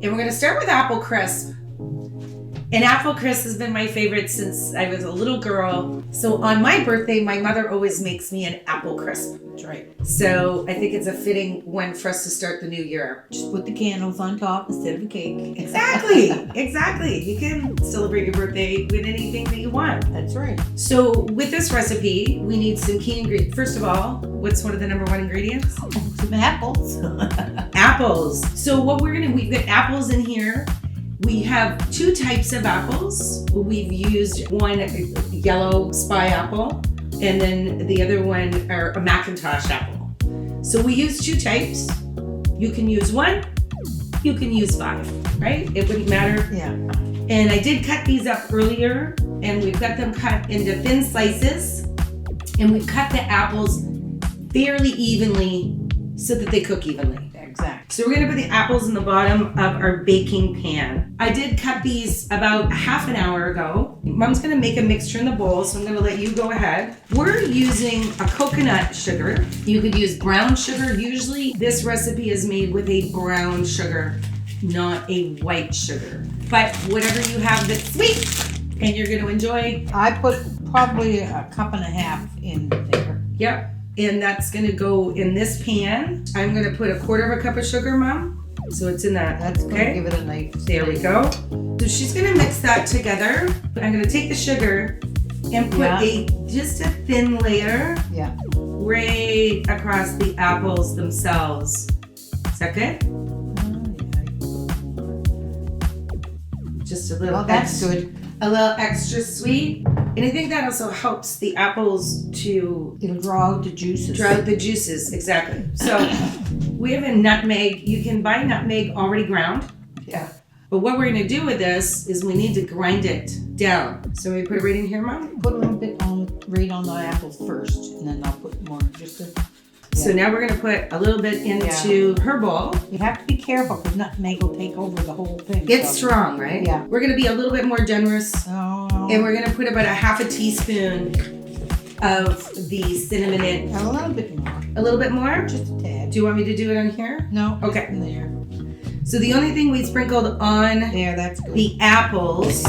And we're gonna start with apple crisp. And apple crisp has been my favorite since I was a little girl. So on my birthday, my mother always makes me an apple crisp. That's right. So I think it's a fitting one for us to start the new year. Just put the candles on top instead of a cake. Exactly, exactly. You can celebrate your birthday with anything that you want. That's right. So with this recipe, we need some key ingredients. First of all, what's one of the number one ingredients? Some apples. Apples. So what we've got apples in here. We have two types of apples. We've used one yellow spy apple, and then the other one are a Macintosh apple. So we use two types. You can use one, you can use 5, right? It wouldn't matter. Yeah. And I did cut these up earlier, and we've got them cut into thin slices, and we've cut the apples fairly evenly so that they cook evenly. Exactly. So we're gonna put the apples in the bottom of our baking pan. I did cut these about half an hour ago. Mom's gonna make a mixture in the bowl, so I'm gonna let you go ahead. We're using a coconut sugar. You could use brown sugar. Usually this recipe is made with a brown sugar, not a white sugar. But whatever you have that's sweet and you're gonna enjoy. I put probably a cup and a half in there. Yep. And that's gonna go in this pan. I'm gonna put 1/4 cup of sugar, Mom. So it's in that. That's going to give it a nice. There we go. So she's gonna mix that together. I'm gonna take the sugar and put just a thin layer right across the apples themselves. Is that good? Just a little. Well, that's good. A little extra sweet. And I think that also helps the apples to... It'll draw out the juices. Draw out the juices, exactly. So we have a nutmeg. You can buy nutmeg already ground. Yeah. But what we're gonna do with this is we need to grind it down. So we put it right in here, Mom? Put a little bit right on the apples first, and then I'll put more just to... So now we're gonna put a little bit into her bowl. You have to be careful because nutmeg will take over the whole thing. It's strong, right? Yeah. We're gonna be a little bit more generous. Oh. And we're gonna put about 1/2 teaspoon of the cinnamon in. A little bit more. A little bit more? Just a tad. Do you want me to do it on here? No. Okay. In there. So the only thing we sprinkled on There, that's good. the apples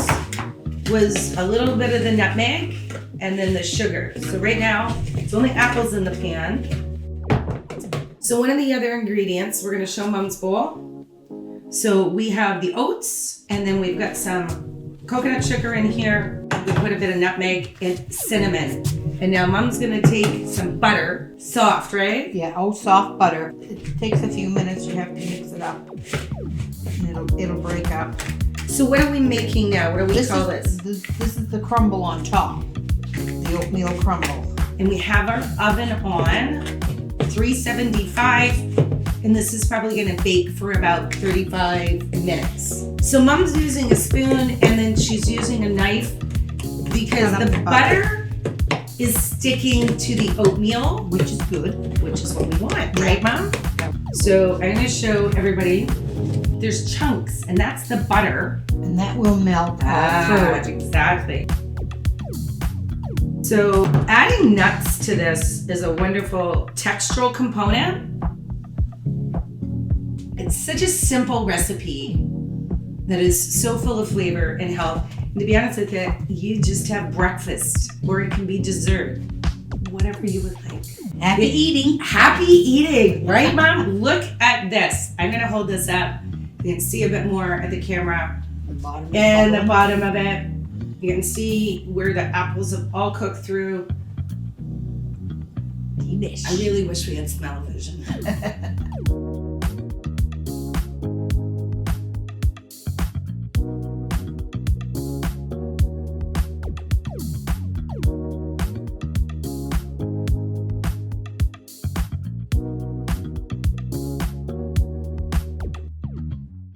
was a little bit of the nutmeg and then the sugar. So right now, it's only apples in the pan. So one of the other ingredients, we're gonna show Mom's bowl. So we have the oats, and then we've got some coconut sugar in here. We put a bit of nutmeg and cinnamon. And now Mom's gonna take some butter, soft, right? Yeah, soft butter. It takes a few minutes. You have to mix it up. And it'll break up. So what are we making now? What do we call this? This is the crumble on top. The oatmeal crumble. And we have our oven on 375, and this is probably gonna bake for about 35 minutes. So Mom's using a spoon and then she's using a knife because the butter is sticking to the oatmeal, which is good, which is what we want, right, Mom? So I'm gonna show everybody, there's chunks, and that's the butter. And that will melt all through it. Exactly. So adding nuts to this is a wonderful textural component. It's such a simple recipe that is so full of flavor and health. And to be honest with you, you just have breakfast, or it can be dessert, whatever you would like. Happy eating. Happy eating, right, Mom? Look at this. I'm gonna hold this up. You can see a bit more at the camera. The bottom And the bottom of it. You can see where the apples have all cooked through. Delish. I really wish we had smell-o-vision.